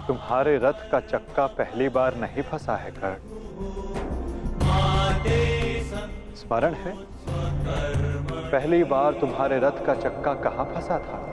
तुम्हारे रथ का चक्का पहली बार नहीं फंसा है कर्ण। स्मरण है पहली बार तुम्हारे रथ का चक्का कहां फंसा था?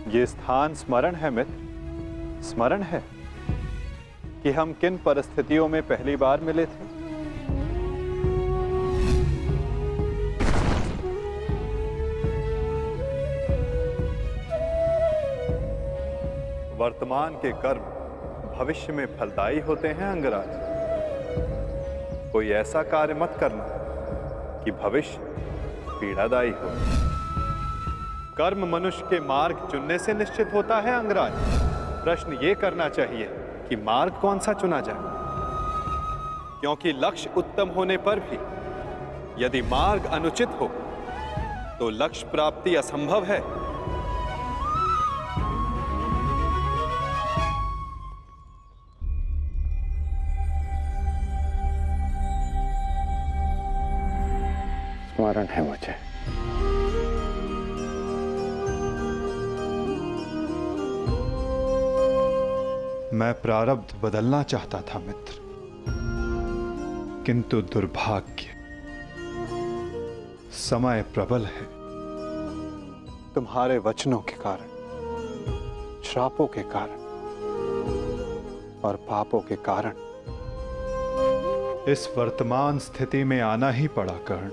ये स्थान स्मरण है मित्र, स्मरण है कि हम किन परिस्थितियों में पहली बार मिले थे? वर्तमान के कर्म भविष्य में फलदायी होते हैं अंगराज। कोई ऐसा कार्य मत करना कि भविष्य पीड़ादायी हो। कर्म मनुष्य के मार्ग चुनने से निश्चित होता है अंगराज। प्रश्न ये करना चाहिए कि मार्ग कौन सा चुना जाए, क्योंकि लक्ष्य उत्तम होने पर भी यदि मार्ग अनुचित हो तो लक्ष्य प्राप्ति असंभव है। स्मरण है मुझे। मैं प्रारब्ध बदलना चाहता था मित्र, किंतु दुर्भाग्य समय प्रबल है। तुम्हारे वचनों के कारण, श्रापों के कारण और पापों के कारण इस वर्तमान स्थिति में आना ही पड़ा कर्ण।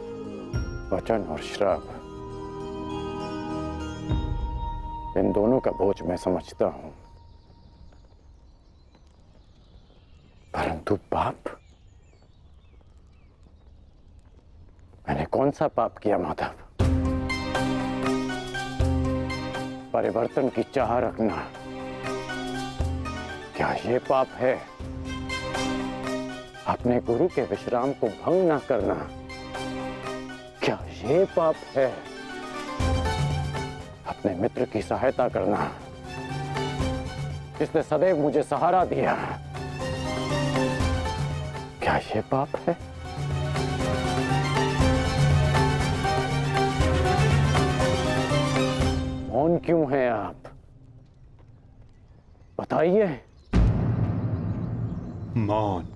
वचन और श्राप, इन दोनों का बोझ मैं समझता हूं, परंतु पाप, मैंने कौन सा पाप किया माधव? परिवर्तन की चाह रखना, क्या ये पाप है? अपने गुरु के विश्राम को भंग ना करना, क्या ये पाप है? अपने मित्र की सहायता करना, जिसने सदैव मुझे सहारा दिया, क्या ये पाप है? मौन क्यों हैं आप? बताइए। मौन,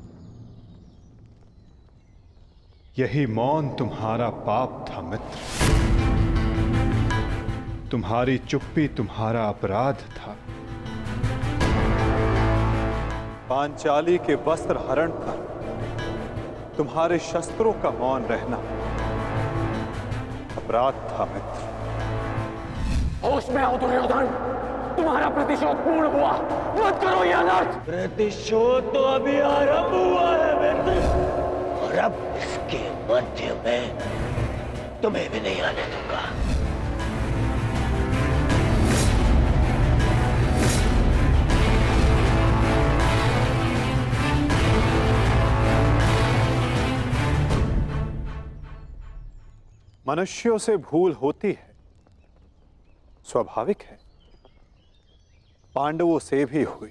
यही मौन तुम्हारा पाप था मित्र। तुम्हारी चुप्पी तुम्हारा अपराध था। पांचाली के वस्त्र हरण पर तुम्हारे शस्त्रों का मौन रहना अपराध था मित्र। होश में आओ दुर्योधन, तुम्हारा प्रतिशोध पूर्ण हुआ, मत करो यह अनर्थ। प्रतिशोध तो अभी आरंभ हुआ है मित्र, और अब इसके मध्य में तुम्हें भी नहीं आने दूंगा। मनुष्यों से भूल होती है, स्वाभाविक है। पांडवों से भी हुई,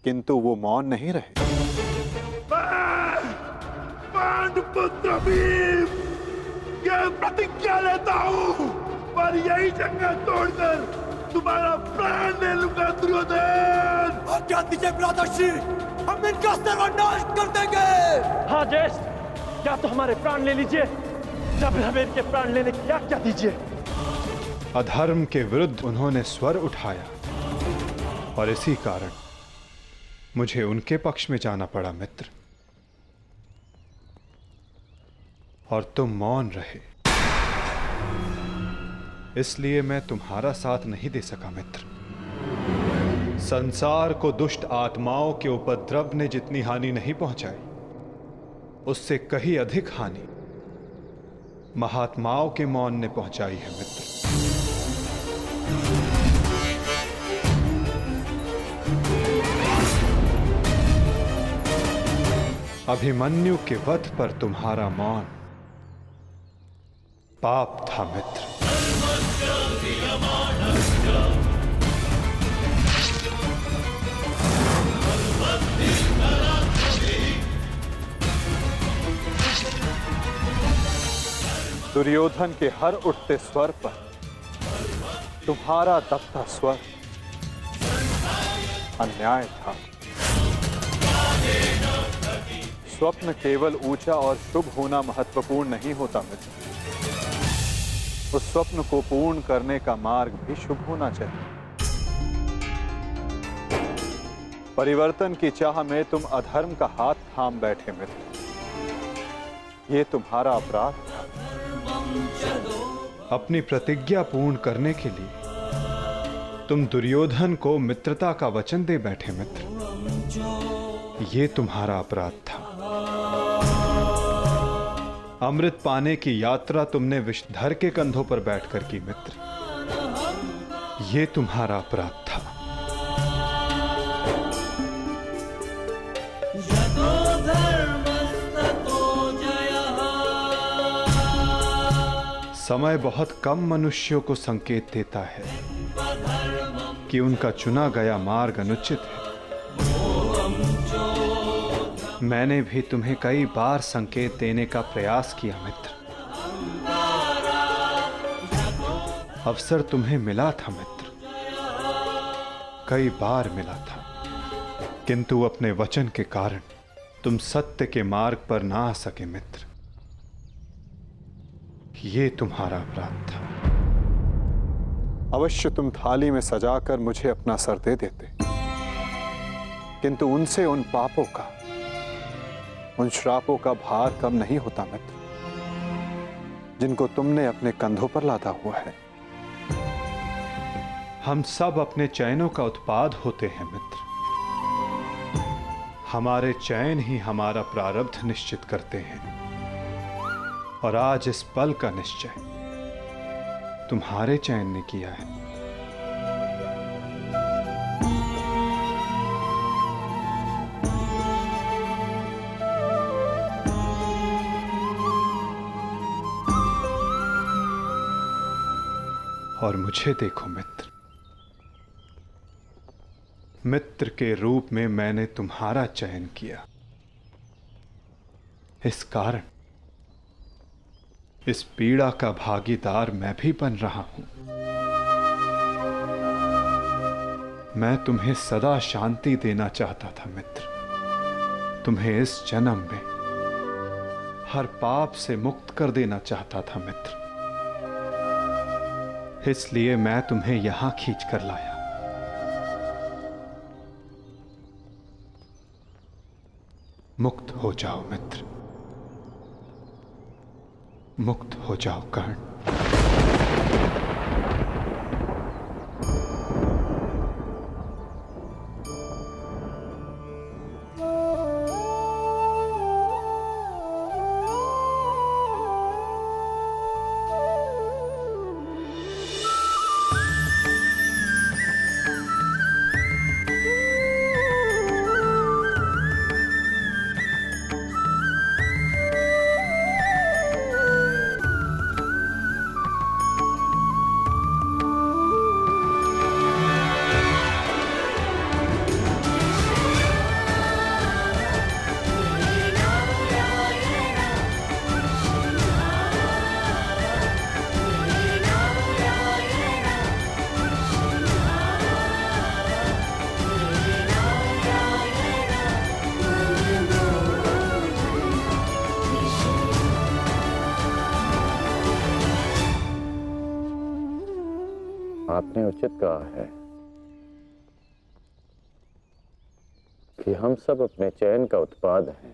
किंतु वो मौन नहीं रहे। पांडुपुत्र भीम, यह प्रतिज्ञा लेता हूं, पर यही जंगल तोड़कर तुम्हारा प्राण ले लूंगा दुर्योधन। आज्ञा दीजिए भ्राताश्री, हम इनका सर्वनाश कर देंगे। हाँ ज्येष्ठ, या तो हमारे प्राण ले लीजिए, जब हमें इनके प्राण लेने की आज्ञा दीजिए। अधर्म के विरुद्ध उन्होंने स्वर उठाया और इसी कारण मुझे उनके पक्ष में जाना पड़ा मित्र, और तुम मौन रहे, इसलिए मैं तुम्हारा साथ नहीं दे सका मित्र। संसार को दुष्ट आत्माओं के उपद्रव ने जितनी हानि नहीं पहुंचाई, उससे कहीं अधिक हानि महात्माओं के मौन ने पहुंचाई है मित्र। अभिमन्यु के वध पर तुम्हारा मौन पाप था मित्र। दुर्योधन के हर उठते स्वर पर तुम्हारा दबता स्वर अन्याय था। स्वप्न केवल ऊंचा और शुभ होना महत्वपूर्ण नहीं होता मित्र, उस स्वप्न को पूर्ण करने का मार्ग भी शुभ होना चाहिए। परिवर्तन की चाह में तुम अधर्म का हाथ थाम बैठे मित्र, ये तुम्हारा अपराध था। अपनी प्रतिज्ञा पूर्ण करने के लिए तुम दुर्योधन को मित्रता का वचन दे बैठे मित्र, ये तुम्हारा अपराध था। अमृत पाने की यात्रा तुमने विषधर के कंधों पर बैठकर की मित्र, ये तुम्हारा अपराध था। समय बहुत कम मनुष्यों को संकेत देता है कि उनका चुना गया मार्ग अनुचित है। मैंने भी तुम्हें कई बार संकेत देने का प्रयास किया मित्र, अवसर तुम्हें मिला था मित्र, कई बार मिला था, किंतु अपने वचन के कारण तुम सत्य के मार्ग पर ना आ सके मित्र, ये तुम्हारा अपराध था। अवश्य तुम थाली में सजाकर मुझे अपना सर दे देते, किंतु उनसे उन पापों का, उन श्रापों का भार कम नहीं होता मित्र, जिनको तुमने अपने कंधों पर लादा हुआ है। हम सब अपने चयनों का उत्पाद होते हैं मित्र, हमारे चयन ही हमारा प्रारब्ध निश्चित करते हैं, और आज इस पल का निश्चय तुम्हारे चयन ने किया है। और मुझे देखो मित्र, मित्र के रूप में मैंने तुम्हारा चयन किया, इस कारण इस पीड़ा का भागीदार मैं भी बन रहा हूं। मैं तुम्हें सदा शांति देना चाहता था मित्र, तुम्हें इस जन्म में हर पाप से मुक्त कर देना चाहता था मित्र, इसलिए मैं तुम्हें यहां खींच कर लाया। मुक्त हो जाओ मित्र, मुक्त हो जाओ कर्ण। आपने उचित कहा है कि हम सब अपने चयन का उत्पाद हैं।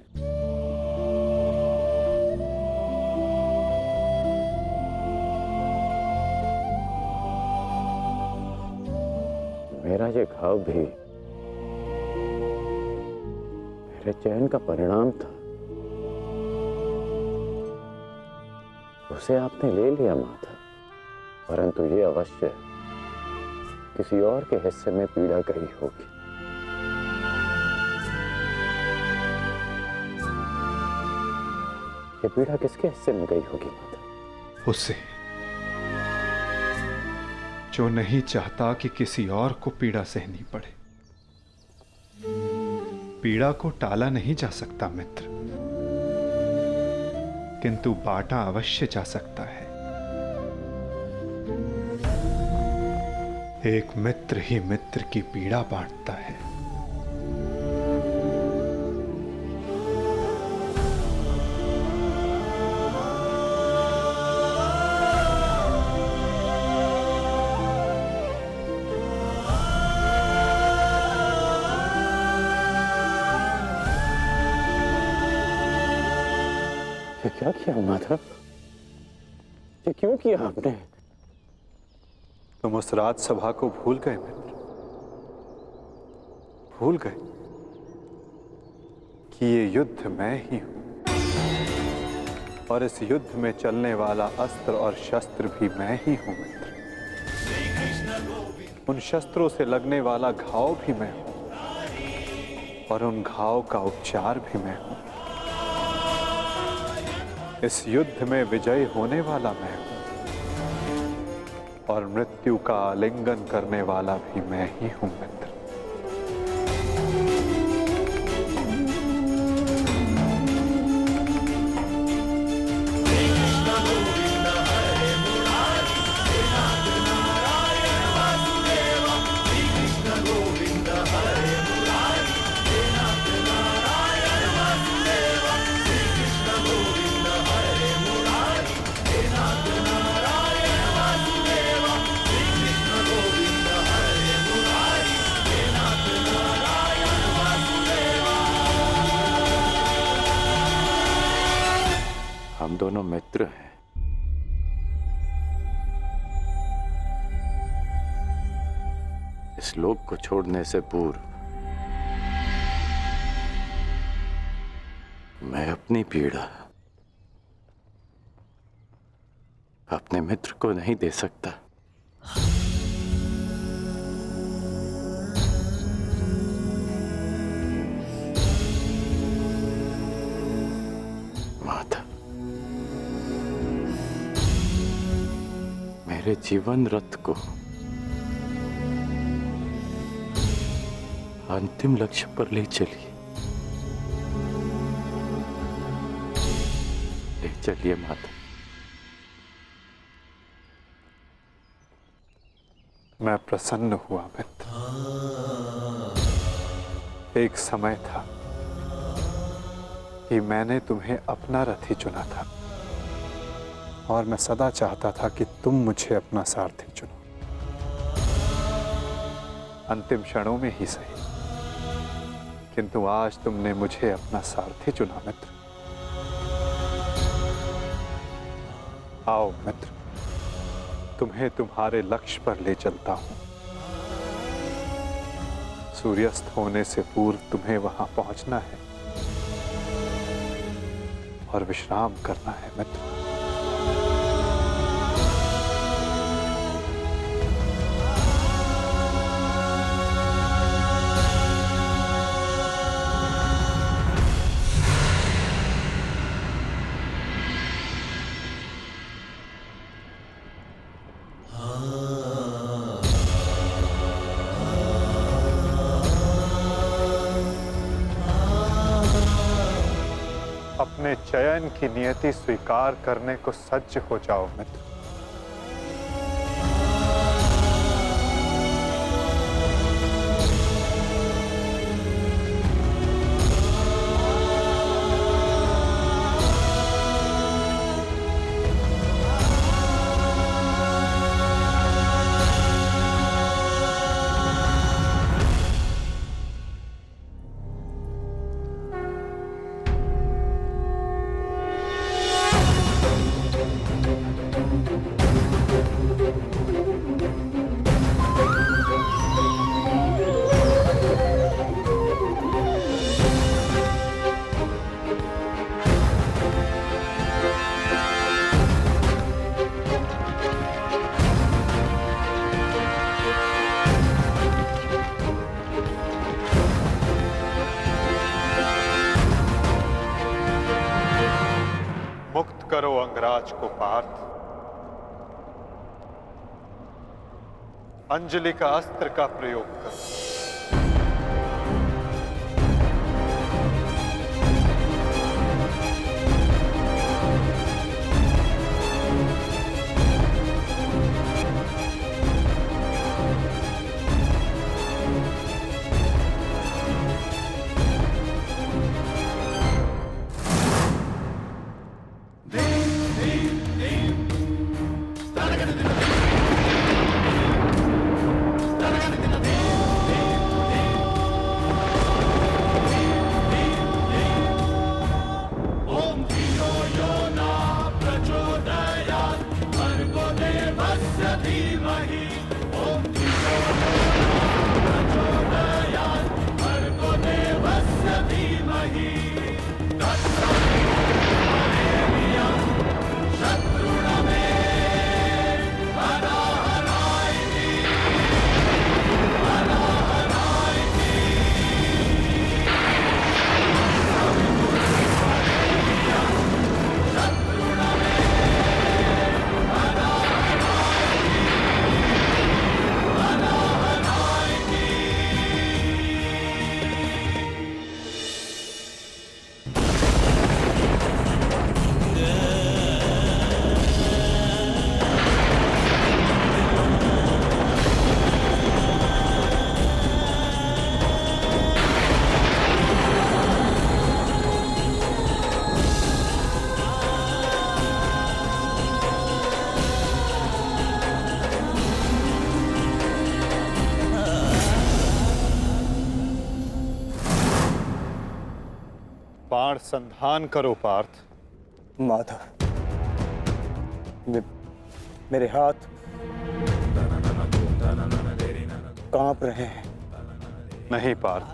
मेरा ये घाव भी मेरे चयन का परिणाम था, उसे आपने ले लिया माता, परंतु ये अवश्य किसी और के हिस्से में पीड़ा गई होगी। ये पीड़ा किसके हिस्से में गई होगी माता? उसे, जो नहीं चाहता कि किसी और को पीड़ा सहनी पड़े। पीड़ा को टाला नहीं जा सकता मित्र, किंतु बांटा अवश्य जा सकता है। एक मित्र ही मित्र की पीड़ा बांटता है। ये क्या किया माधव? ये क्यों किया आपने? तुम उस राजसभा को भूल गए मित्र, भूल गए कि ये युद्ध मैं ही हूं, और इस युद्ध में चलने वाला अस्त्र और शस्त्र भी मैं ही हूं मित्र। उन शस्त्रों से लगने वाला घाव भी मैं हूं, और उन घाव का उपचार भी मैं हूं। इस युद्ध में विजयी होने वाला मैं हूं, और मृत्यु का आलिंगन करने वाला भी मैं ही हूं मित्र। हम दोनों मित्र हैं। इस लोक को छोड़ने से पूर्व मैं अपनी पीड़ा अपने मित्र को नहीं दे सकता। माता, मेरे जीवन रथ को अंतिम लक्ष्य पर ले चलिए, ले चलिए माता। मैं प्रसन्न हुआ मित्र। एक समय था कि मैंने तुम्हें अपना रथी चुना था, और मैं सदा चाहता था कि तुम मुझे अपना सारथी चुनो। अंतिम क्षणों में ही सही, किंतु आज तुमने मुझे अपना सारथी चुना मित्र। आओ मित्र, तुम्हें तुम्हारे लक्ष्य पर ले चलता हूं। सूर्यास्त होने से पूर्व तुम्हें वहां पहुंचना है और विश्राम करना है मित्र। अपने चयन की नियति स्वीकार करने को सज्ज हो जाओ मित्र। करो अंगराज को पार्थ। अंजलि का अस्त्र का प्रयोग करो। बाण संधान करो पार्थ। माधव, मेरे हाथ कांप रहे हैं। नहीं पार्थ,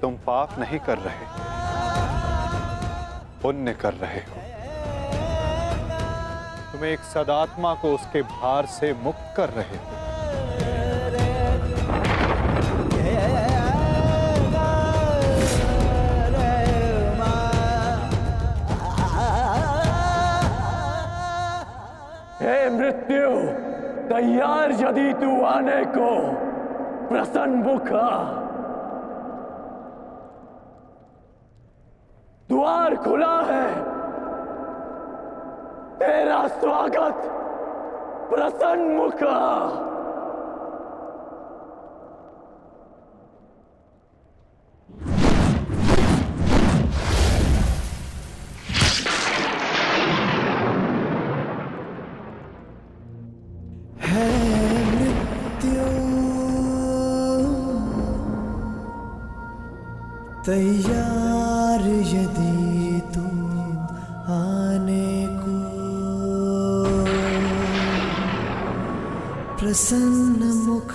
तुम पाप नहीं कर रहे, पुण्य कर रहे हो। तुम एक सदात्मा को उसके भार से मुक्त कर रहे हो। हे मृत्यु, तैयार यदि तू आने को, प्रसन्न मुखा। द्वार खुला है, तेरा स्वागत प्रसन्न मुखा। तैयार यदि तुम आने को, प्रसन्न मुख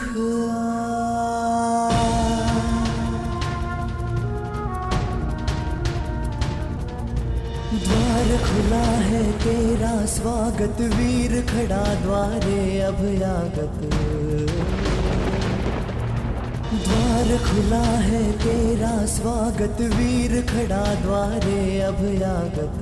द्वार खुला है, तेरा स्वागत वीर खड़ा द्वारे अभयागत। द्वार खुला है, तेरा स्वागत वीर खड़ा द्वारे अभयागत।